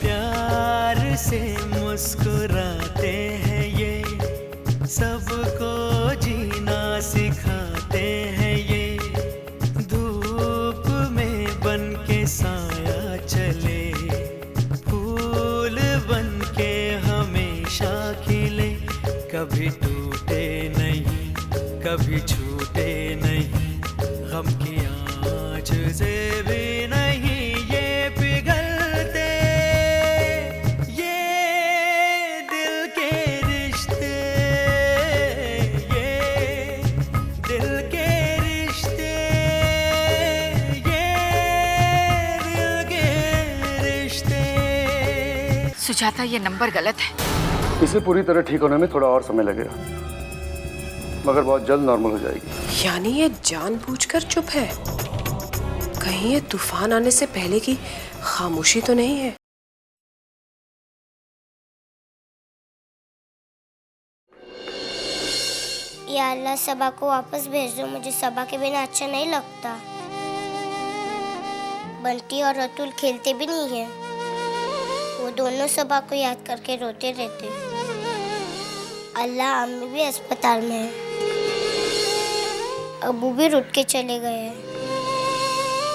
प्यार से मुस्कुराते हैं ये, सबको जीना सिखाते हैं ये। धूप में बन के साया चले, फूल बन के हमेशा खिले। कभी टूटे नहीं, कभी छूटे नहीं, गम की आँच से भी नहीं ये पिघलते। ये दिल के रिश्ते, ये दिल के रिश्ते, ये दिल के रिश्ते। सुजाता, ये नंबर गलत है। इसे पूरी तरह ठीक होने में थोड़ा और समय लगेगा, मगर बहुत जल्द नॉर्मल हो जाएगी। यानी ये जानबूझकर चुप है? कहीं ये तूफान आने से पहले की खामोशी तो नहीं है? या अल्लाह, सबा को वापस भेज दो। मुझे सबा के बिना अच्छा नहीं लगता। बंटी और अतुल खेलते भी नहीं है। वो दोनों सबा को याद करके रोते रहते। अल्लाह, अम्मी भी अस्पताल में है, अबू भी रुट के चले गए हैं।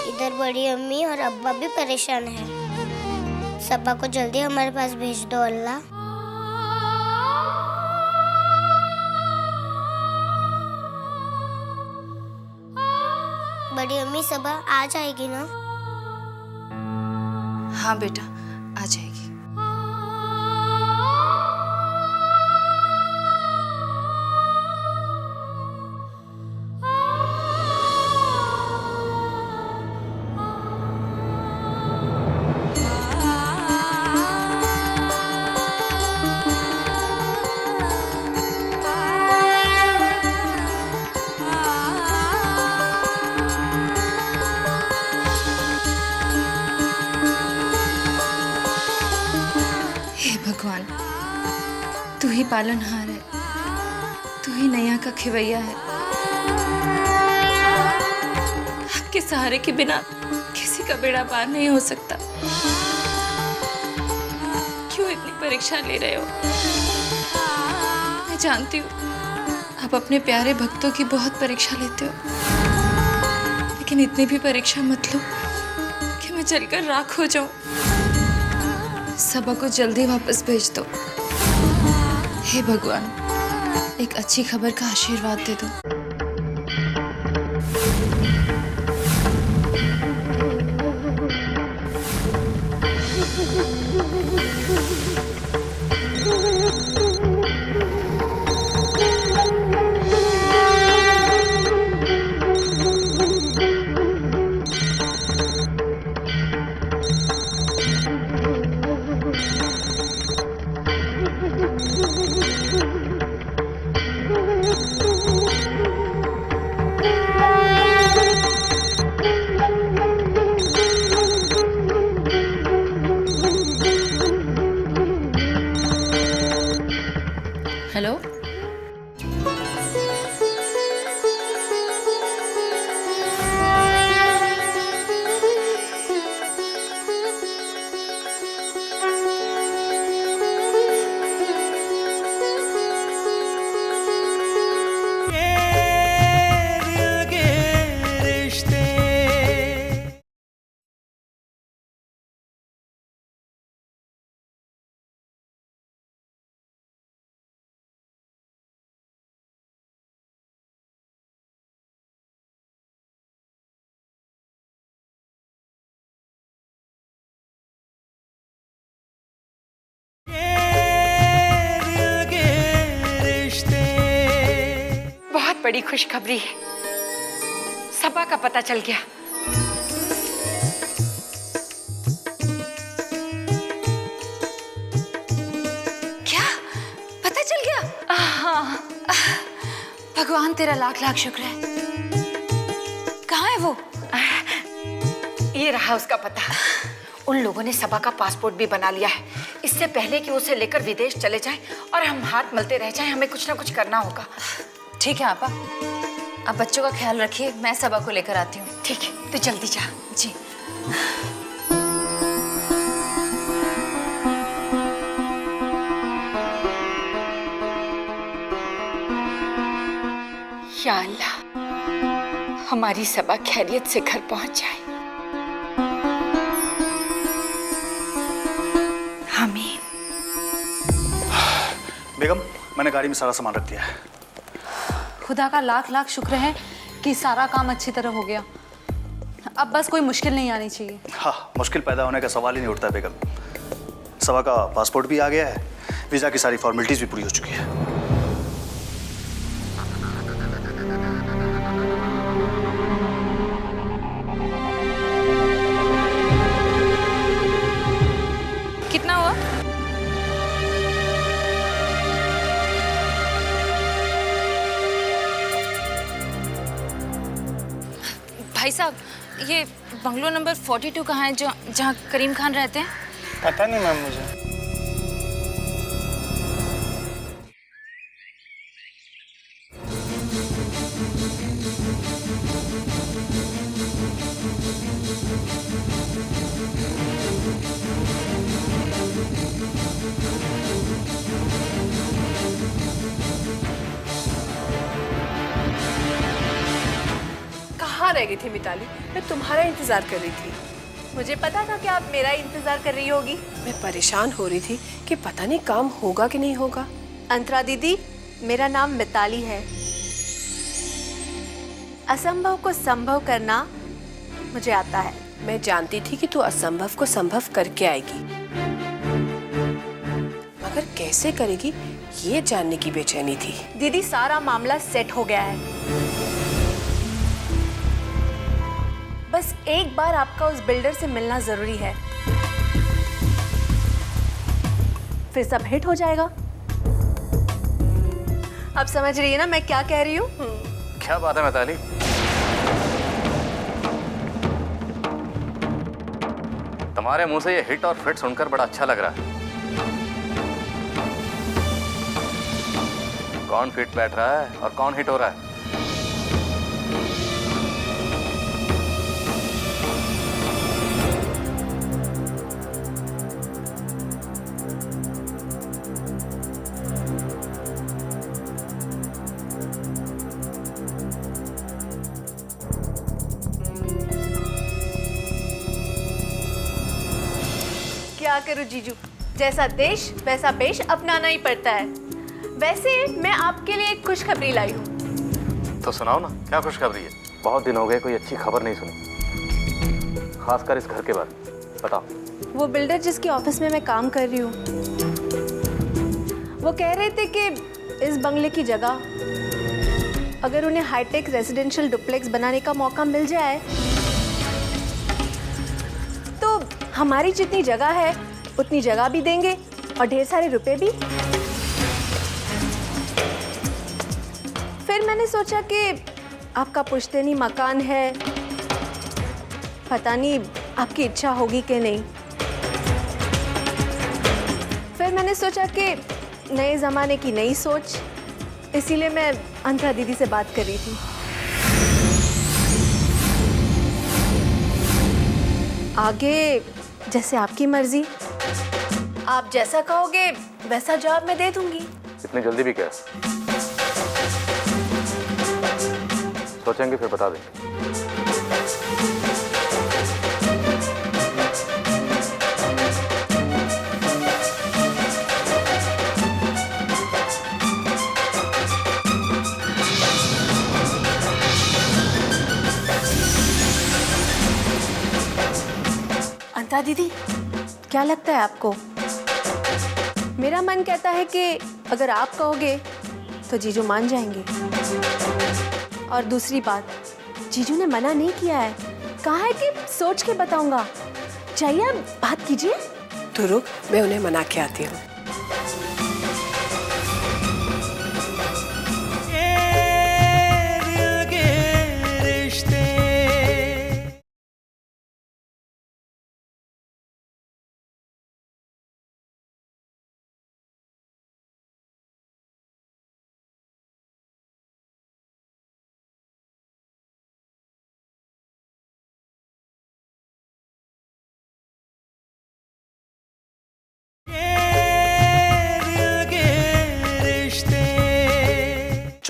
इधर बड़ी अम्मी और अब्बा भी परेशान है। सबा को जल्दी हमारे पास भेज दो अल्लाह। बड़ी अम्मी, सबा आ जाएगी ना? हाँ बेटा, आ जाएगी। भगवान, तू ही पालनहार है, तू ही नैया का खिवैया है। आपके सहारे के बिना किसी का बेड़ा पार नहीं हो सकता। क्यों इतनी परीक्षा ले रहे हो? मैं जानती हूँ आप अपने प्यारे भक्तों की बहुत परीक्षा लेते हो, लेकिन इतनी भी परीक्षा मत लो कि मैं जलकर राख हो जाऊं। सबा को जल्दी वापस भेज दो। हे भगवान, एक अच्छी खबर का आशीर्वाद दे दो। हेलो, बड़ी खुशखबरी है, सबा का पता चल गया। क्या पता चल गया? हाँ, भगवान तेरा लाख लाख शुक्र है। कहाँ है वो? ये रहा उसका पता। उन लोगों ने सबा का पासपोर्ट भी बना लिया है। इससे पहले कि उसे लेकर विदेश चले जाएं और हम हाथ मलते रह जाएं, हमें कुछ ना कुछ करना होगा। ठीक है आपा, आप बच्चों का ख्याल रखिए, मैं सबा को लेकर आती हूँ। ठीक है, तो जल्दी जा। जी। या अल्लाह, हमारी सबा खैरियत से घर पहुंच जाए। आमीन। बेगम, मैंने गाड़ी में सारा सामान रख दिया है। खुदा का लाख लाख शुक्र है कि सारा काम अच्छी तरह हो गया। अब बस कोई मुश्किल नहीं आनी चाहिए। हाँ, मुश्किल पैदा होने का सवाल ही नहीं उठता बेगम। सबा का पासपोर्ट भी आ गया है, वीज़ा की सारी फॉर्मेलिटीज भी पूरी हो चुकी है। कितना हुआ? भाई साहब, ये बंगलो नंबर 42 कहाँ है, जो जहाँ करीम खान रहते हैं? पता नहीं मैम मुझे। कहाँ रह गई थी मिताली? मैं तुम्हारा इंतजार कर रही थी। मुझे पता था कि आप मेरा इंतजार कर रही होगी। मैं परेशान हो रही थी कि पता नहीं काम होगा कि नहीं होगा। अंतरा दीदी, मेरा नाम मिताली है। असंभव को संभव करना मुझे आता है। मैं जानती थी कि तू असंभव को संभव करके आएगी, मगर कैसे करेगी ये जानने की बेचैनी थी। दीदी, सारा मामला सेट हो गया है। बस एक बार आपका उस बिल्डर से मिलना जरूरी है, फिर सब हिट हो जाएगा। अब समझ रही है ना मैं क्या कह रही हूँ? क्या बात है मिताली? तुम्हारे मुंह से ये हिट और फिट सुनकर बड़ा अच्छा लग रहा है। कौन फिट बैठ रहा है और कौन हिट हो रहा है? क्या करूं जीजू, जैसा देश वैसा पेश अपनाना ही पड़ता है। वैसे मैं आपके लिए एक खुशखबरी लाई हूँ। तो सुनाओ ना, क्या खुशखबरी है? बहुत दिन हो गए कोई अच्छी खबर नहीं सुनी, खासकर इस घर के बारे में। बताओ। वो बिल्डर जिसके ऑफिस में मैं काम कर रही हूँ, वो कह रहे थे कि इस बंगले की जगह अगर उन्हें हाईटेक रेजिडेंशियल डुप्लेक्स बनाने का मौका मिल जाए तो हमारी जितनी जगह है उतनी जगह भी देंगे और ढेर सारे रुपए भी। फिर मैंने सोचा कि आपका पुश्तैनी मकान है, पता नहीं आपकी इच्छा होगी कि नहीं। फिर मैंने सोचा कि नए ज़माने की नई सोच, इसीलिए मैं अंतरा दीदी से बात कर रही थी। आगे जैसे आपकी मर्जी, आप जैसा कहोगे वैसा जवाब मैं दे दूंगी। इतनी जल्दी भी क्या? सोचेंगे फिर बता देंगे। अंतरा दीदी, क्या लगता है आपको? मेरा मन कहता है कि अगर आप कहोगे तो जीजू मान जाएंगे। और दूसरी बात, जीजू ने मना नहीं किया है, कहा है कि सोच के बताऊंगा। चाहिए आप बात कीजिए। तो रुक, मैं उन्हें मना के आती हूँ।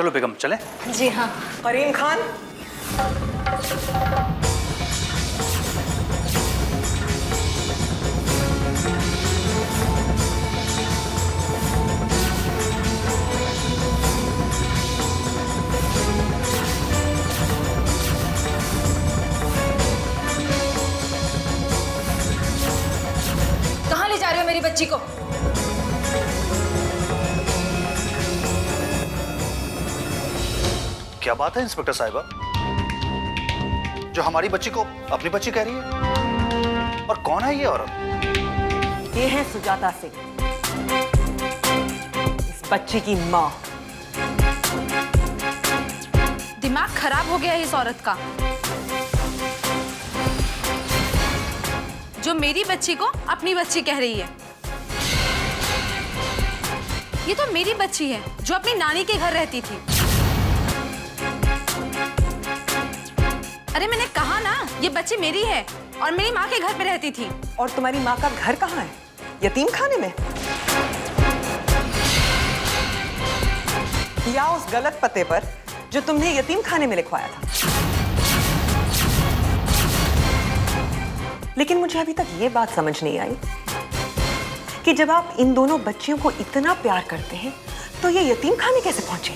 चलो बेगम चलें। जी हाँ। करीम खान, कहाँ ले जा रहे हो मेरी बच्ची को? क्या बात है इंस्पेक्टर साहिबा, जो हमारी बच्ची को अपनी बच्ची कह रही है? और कौन है ये औरत? ये है सुजाता सिंह, इस बच्ची की माँ। दिमाग खराब हो गया है इस औरत का, जो मेरी बच्ची को अपनी बच्ची कह रही है। ये तो मेरी बच्ची है जो अपनी नानी के घर रहती थी। अरे मैंने कहा ना, ये बच्ची मेरी है और मेरी माँ के घर पे रहती थी। और तुम्हारी माँ का घर कहाँ है? यतीम खाने में या उस गलत पते पर जो तुमने यतीम खाने में लिखवाया था? लेकिन मुझे अभी तक ये बात समझ नहीं आई कि जब आप इन दोनों बच्चियों को इतना प्यार करते हैं तो ये यतीम खाने कैसे पहुंचे?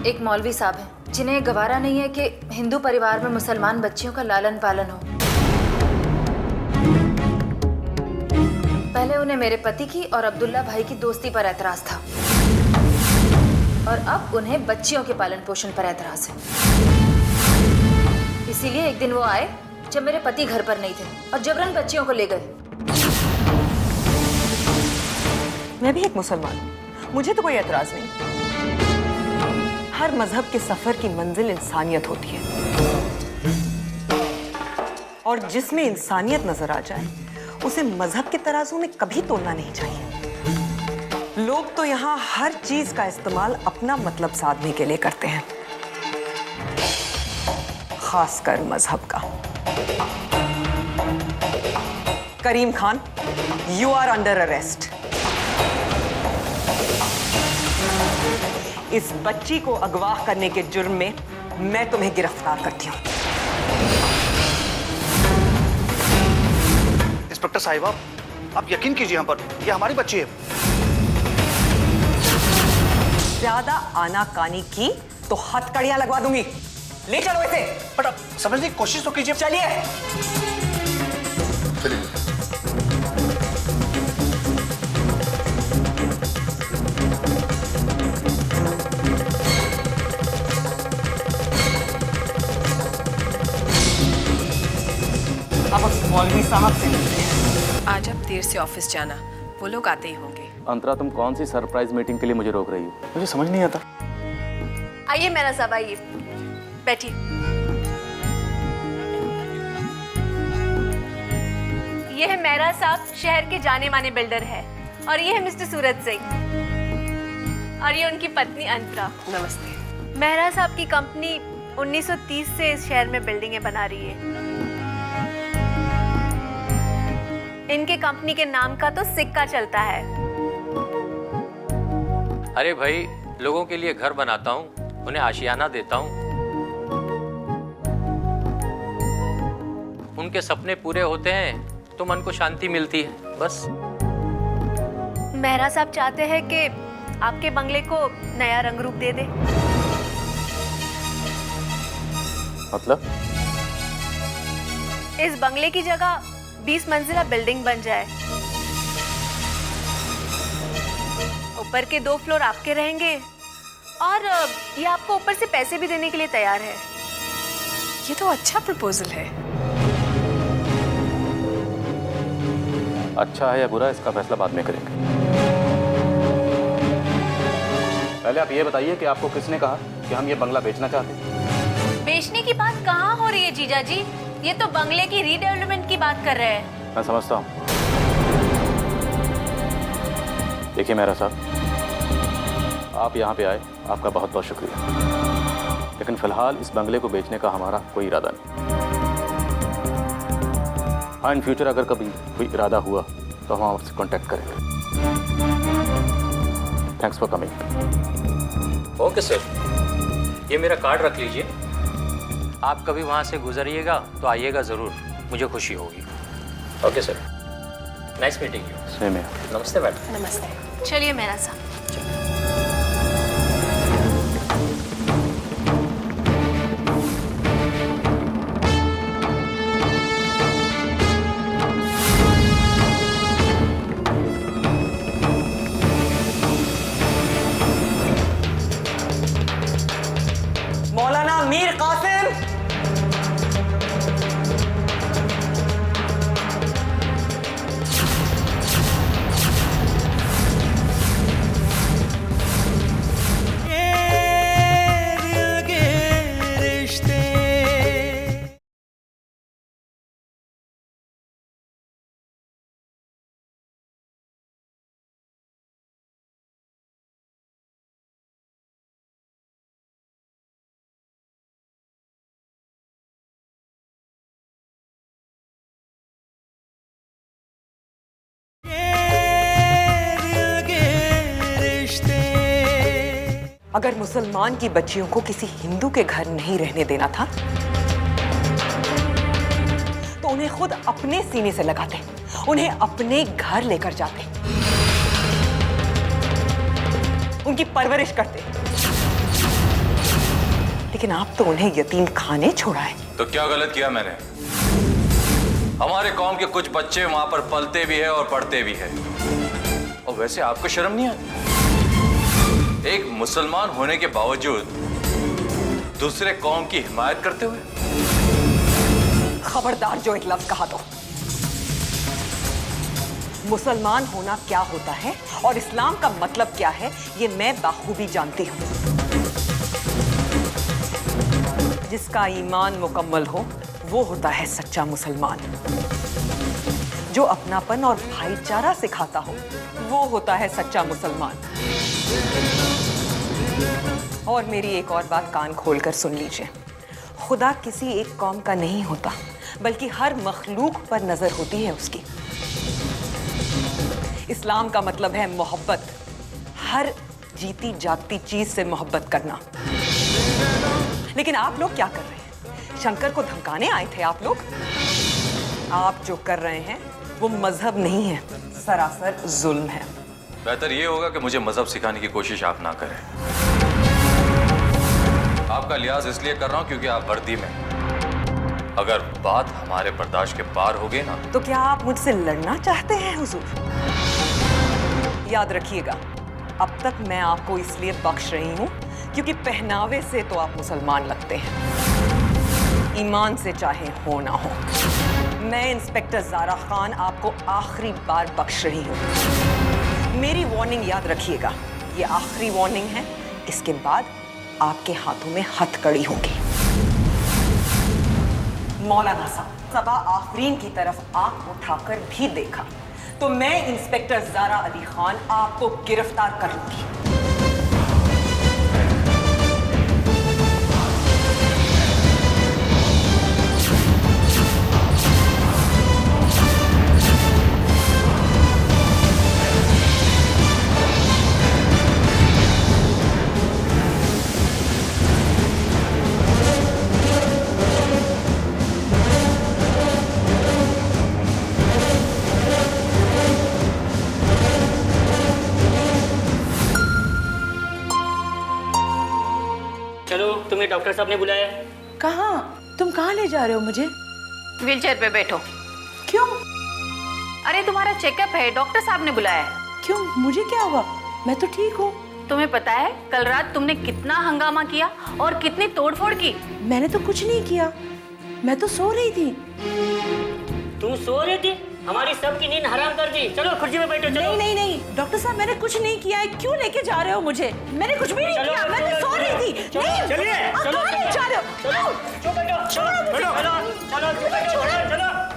एक मौलवी साहब हैं जिन्हें गवारा नहीं है कि हिंदू परिवार में मुसलमान बच्चियों का लालन पालन हो। पहले उन्हें मेरे पति की और अब्दुल्ला भाई की दोस्ती पर एतराज था और अब उन्हें बच्चियों के पालन पोषण पर एतराज है। इसीलिए एक दिन वो आए जब मेरे पति घर पर नहीं थे और जबरन बच्चियों को ले गए। मैं भी एक मुसलमान हूं, मुझे तो कोई एतराज नहीं। हर मजहब के सफर की मंजिल इंसानियत होती है और जिसमें इंसानियत नजर आ जाए उसे मजहब के तराजू में कभी तोलना नहीं चाहिए। लोग तो यहाँ हर चीज का इस्तेमाल अपना मतलब साधने के लिए करते हैं, खासकर मजहब का। Karim Khan, you are under arrest. इस बच्ची को अगवा करने के जुर्म में मैं तुम्हें गिरफ्तार करती हूँ। इंस्पेक्टर साहिबा, आप यकीन कीजिए हम पर, ये हमारी बच्ची है। ज्यादा आनाकानी की तो हथकड़ियां लगवा दूंगी। ले चलो इसे। बट आप समझने की कोशिश तो कीजिए। चलिए। अब मौलवी साहब से मिलते हैं। आज आप देर से ऑफिस जाना, वो लोग आते ही होंगे। अंतरा, तुम कौन सी सरप्राइज मीटिंग के लिए मुझे रोक रही हो? मुझे समझ नहीं आता। आइए मेरा साहब, आइए बैठिए। ये है मेहरा साहब, शहर के जाने माने बिल्डर है, और ये है मिस्टर सूरज सिंह, और ये उनकी पत्नी अंतरा। नमस्ते। मेहरा साहब की कंपनी 1930 से इस शहर में बिल्डिंगें बना रही है। इनके कंपनी के नाम का तो सिक्का चलता है। अरे भाई, लोगों के लिए घर बनाता हूँ, उन्हें आशियाना देता हूँ, उनके सपने पूरे होते हैं तो मन को शांति मिलती है, बस। मेहरा साहब चाहते हैं कि आपके बंगले को नया रंग रूप दे दे। मतलब? इस बंगले की जगह 20 मंजिला बिल्डिंग बन जाए। ऊपर के 2 फ्लोर आपके रहेंगे और ये आपको ऊपर से पैसे भी देने के लिए तैयार है। ये तो अच्छा प्रपोजल है। अच्छा है या बुरा, इसका फैसला बाद में करेंगे। पहले आप ये बताइए कि आपको किसने कहा कि हम ये बंगला बेचना चाहते हैं? बेचने की बात कहाँ हो रही है जीजा जी, ये तो बंगले की रीडेवलपमेंट की बात कर रहे हैं। मैं समझता हूँ। देखिए मेहरा साहब, आप यहाँ पे आए, आपका बहुत बहुत शुक्रिया, लेकिन फिलहाल इस बंगले को बेचने का हमारा कोई इरादा नहीं। हाँ, इन फ्यूचर अगर कभी कोई इरादा हुआ तो हम आपसे कांटेक्ट करेंगे। Thanks for coming. Okay sir, ये मेरा कार्ड रख लीजिए। आप कभी वहाँ से गुजरिएगा तो आइएगा ज़रूर, मुझे खुशी होगी। Okay sir, nice meeting you. Same है। नमस्ते मैडम। नमस्ते। चलिए मेरा साहब। मौलाना मीर कासिम। ये दिल के रिश्ते। अगर मुसलमान की बच्चियों को किसी हिंदू के घर नहीं रहने देना था तो उन्हें खुद अपने सीने से लगाते, उन्हें अपने घर लेकर जाते, उनकी परवरिश करते। लेकिन आप तो उन्हें यतीम खाने छोड़ा है। तो क्या गलत किया मैंने? हमारे कौम के कुछ बच्चे वहां पर पलते भी है और पढ़ते भी है। और वैसे आपको शर्म नहीं आती? एक मुसलमान होने के बावजूद दूसरे कौम की हिमायत करते हुए। खबरदार जो एक लफ्ज कहा तो। मुसलमान होना क्या होता है और इस्लाम का मतलब क्या है, ये मैं बाखूबी जानती हूं। जिसका ईमान मुकम्मल हो वो होता है सच्चा मुसलमान। जो अपनापन और भाईचारा सिखाता हो वो होता है सच्चा मुसलमान। और मेरी एक और बात कान खोलकर सुन लीजिए। खुदा किसी एक कौम का नहीं होता, बल्कि हर मखलूक पर नजर होती है उसकी। इस्लाम का मतलब है मोहब्बत, हर जीती जागती चीज से मोहब्बत करना। लेकिन आप लोग क्या कर रहे हैं? शंकर को धमकाने आए थे आप लोग? आप जो कर रहे हैं वो मजहब नहीं है, सरासर जुल्म है। बेहतर ये होगा कि मुझे मजहब सिखाने की कोशिश आप ना करें। आपका लिहाज इसलिए कर रहा हूं क्योंकि आप वर्दी में। अगर बात हमारे बर्दाश्त के पार हो गई ना तो क्या आप मुझसे लड़ना चाहते हैं हुजूर? याद रखिएगा, अब तक मैं आपको इसलिए बख्श रही हूं क्योंकि पहनावे से तो आप मुसलमान लगते हैं, ईमान से चाहे हो ना हो। मैं इंस्पेक्टर ज़ारा खान आपको आखिरी बार बख्श रही हूं। मेरी वार्निंग याद रखिएगा, ये आखिरी वार्निंग है। इसके बाद आपके हाथों में हथकड़ी होगी। मौलाना साहब, सबा आफरीन की तरफ आंख उठाकर भी देखा तो मैं इंस्पेक्टर ज़ारा अली खान आपको गिरफ्तार कर लूंगी। चलो, तुम्हें डॉक्टर साहब ने बुलाया। कहाँ? तुम कहाँ ले जा रहे हो मुझे? व्हीलचेयर पे बैठो। क्यों? अरे तुम्हारा चेकअप है, डॉक्टर साहब ने बुलाया है। क्यों? मुझे क्या हुआ? मैं तो ठीक हूँ। तुम्हें पता है कल रात तुमने कितना हंगामा किया और कितनी तोड़फोड़ की? मैंने तो कुछ नहीं किया, मैं तो सो रही थी। तुम सो रही थी? हमारी सबकी नींद हराम कर दी। चलो कुर्सी में बैठो। चलो। नहीं नहीं नहीं डॉक्टर साहब, मैंने कुछ नहीं किया है। क्यों लेके जा रहे हो मुझे? मैंने कुछ भी नहीं किया, मैं तो सो रही थी। नहीं, चलिए, चलो, कहाँ ले जा रहे हो?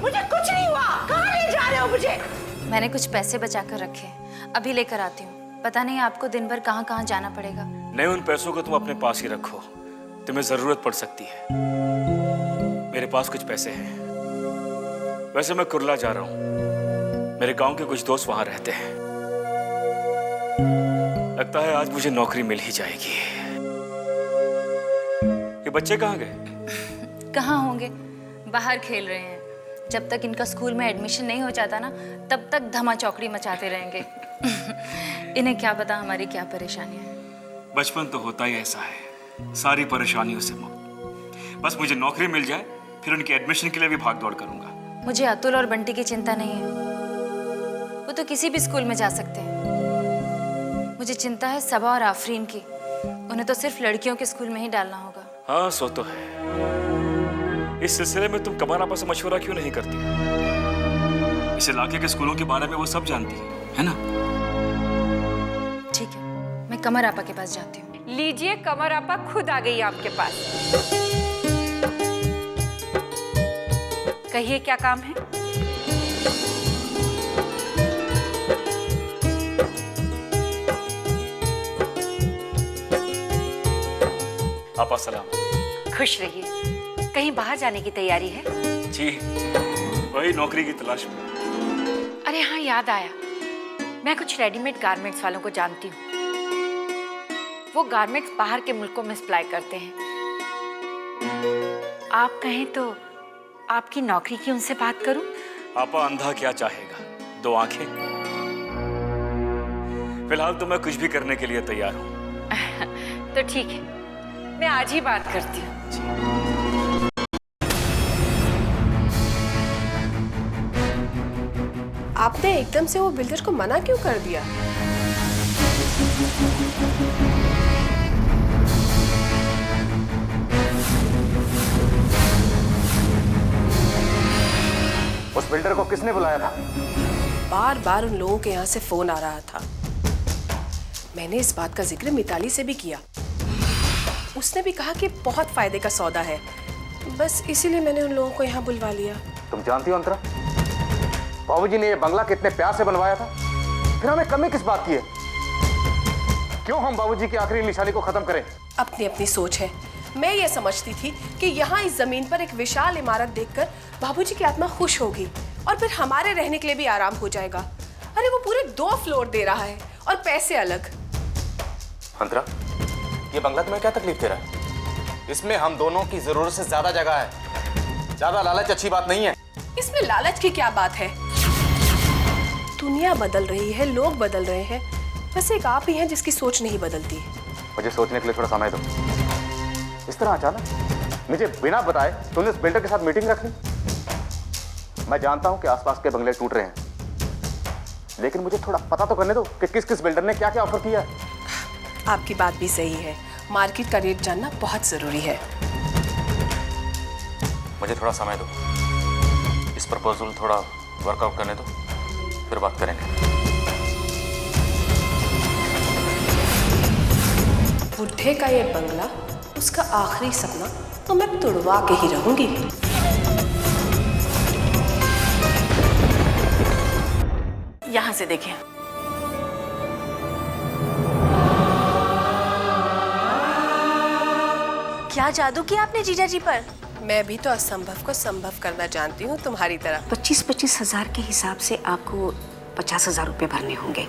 मुझे कुछ नहीं हुआ। कहाँ ले जा रहे हो मुझे? मैंने कुछ पैसे बचा कर रखे, अभी लेकर आती हूँ। पता नहीं आपको दिन भर कहाँ कहाँ जाना पड़ेगा। नहीं, उन पैसों को तुम अपने पास ही रखो, तुम्हें जरूरत पड़ सकती है। मेरे पास कुछ पैसे हैं। वैसे मैं कुरला जा रहा हूँ, मेरे गांव के कुछ दोस्त वहां रहते हैं। लगता है आज मुझे नौकरी मिल ही जाएगी। ये बच्चे कहाँ गए? कहाँ होंगे, बाहर खेल रहे हैं। जब तक इनका स्कूल में एडमिशन नहीं हो जाता ना, तब तक धमा चौकड़ी मचाते रहेंगे। इन्हें क्या पता हमारी क्या परेशानियां हैं। बचपन तो होता ही ऐसा है, सारी परेशानियों से मुक्त। बस मुझे नौकरी मिल जाए, फिर उनके एडमिशन के लिए भी भाग दौड़ करूंगा। मुझे अतुल और बंटी की चिंता नहीं है, वो तो किसी भी स्कूल में जा सकते हैं। मुझे चिंता है सबा और आफरीन की, उन्हें तो सिर्फ लड़कियों के स्कूल में ही डालना होगा। हाँ सो तो है। इस सिलसिले में तुम कमर आपस से मशवरा क्यों नहीं करती? इस इलाके के स्कूलों के बारे में वो सब जानती है ना? ठीक है, मैं कमर आपा के पास जाती हूँ। लीजिए, कमर आपा खुद आ गई आपके पास। कहिए क्या काम है? आपा सलाम। खुश रहिए। कहीं बाहर जाने की तैयारी है? जी, वही नौकरी की तलाश में। अरे हाँ, याद आया, मैं कुछ रेडीमेड गारमेंट्स वालों को जानती हूँ। वो गारमेंट्स बाहर के मुल्कों में सप्लाई करते हैं। आप कहें तो आपकी नौकरी की उनसे बात करूं? आपा अंधा क्या चाहेगा, दो आंखें। फिलहाल तो मैं कुछ भी करने के लिए तैयार हूँ। तो ठीक है, मैं आज ही बात करती हूँ। आपने एकदम से वो बिल्डर को मना क्यों कर दिया? उस बिल्डर को किसने बुलाया था? बार बार उन लोगों के यहाँ से फोन आ रहा था। मैंने इस बात का जिक्र मिताली से भी किया। उसने भी कहा कि बहुत फायदे का सौदा है। बस इसीलिए मैंने उन लोगों को यहाँ बुलवा लिया। तुम जानती हो अंतरा, बाबूजी ने ये बंगला कितने प्यार से बनवाया था, फिर हमें कमी किस बात की है? क्यों हम बाबूजी की आखिरी निशानी को खत्म करें? अपनी अपनी सोच है। मैं ये समझती थी कि यहाँ इस जमीन पर एक विशाल इमारत देखकर बाबूजी की आत्मा खुश होगी और फिर हमारे रहने के लिए भी आराम हो जाएगा। अरे वो पूरे 2 फ्लोर दे रहा है और पैसे अलग। अंतरा, ये बंगला तुम्हें क्या तकलीफ दे रहा है? इसमें हम दोनों की जरूरत से ज्यादा जगह है। ज्यादा लालच अच्छी बात नहीं है। इसमें लालच की क्या बात है? दुनिया बदल रही है, लोग बदल रहे हैं, बस एक आप ही हैं जिसकी सोच नहीं बदलती। मुझे सोचने के लिए थोड़ा समय दो। इस तरह अचानक मुझे बिना बताए तुमने उस बिल्डर के साथ मीटिंग रख ली। मैं जानता हूं कि आसपास के बंगले टूट रहे हैं, लेकिन मुझे थोड़ा पता तो करने दो कि किस किस बिल्डर ने क्या क्या ऑफर किया है। आपकी बात भी सही है, मार्केट का रेट जानना बहुत जरूरी है। मुझे थोड़ा समय दो, इस प्रपोजल थोड़ा वर्कआउट करने दो, फिर बात करेंगे। बुढ़े का ये बंगला, उसका आखिरी सपना तो मैं तुड़वा के ही रहूंगी। यहाँ से देखें। क्या जादू किया आपने जीजा जी पर? मैं भी तो असंभव को संभव करना जानती हूँ तुम्हारी तरह। 25-25 हजार के हिसाब से आपको 50,000 रुपए भरने होंगे।